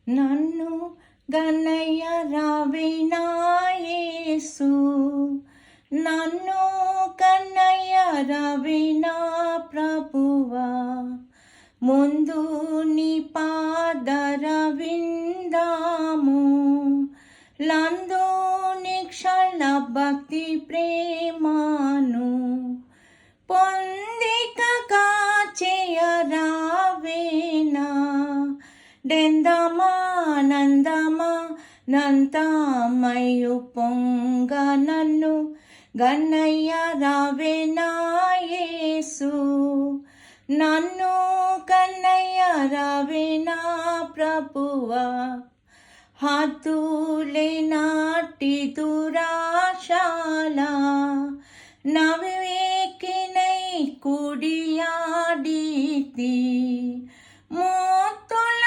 నన్ను గన్నయ్య రావినా యేసు, నన్ను కన్నయ్య రావినా ప్రభువా, ముందు నీ పాదర విందాము, లందు నిక్షణ భక్తి ప్రేమాను పొందిక కాచేయరావేనా, డెందమా నందమా నంతమయు పొంగ నన్ను గన్నయ్య రావేనా యేసు, నన్ను కన్నయ్య రావేనా ప్రభువా, హద్దులే నాటి దురాశాల నవివేకినై కుడియాడితి, మోతుల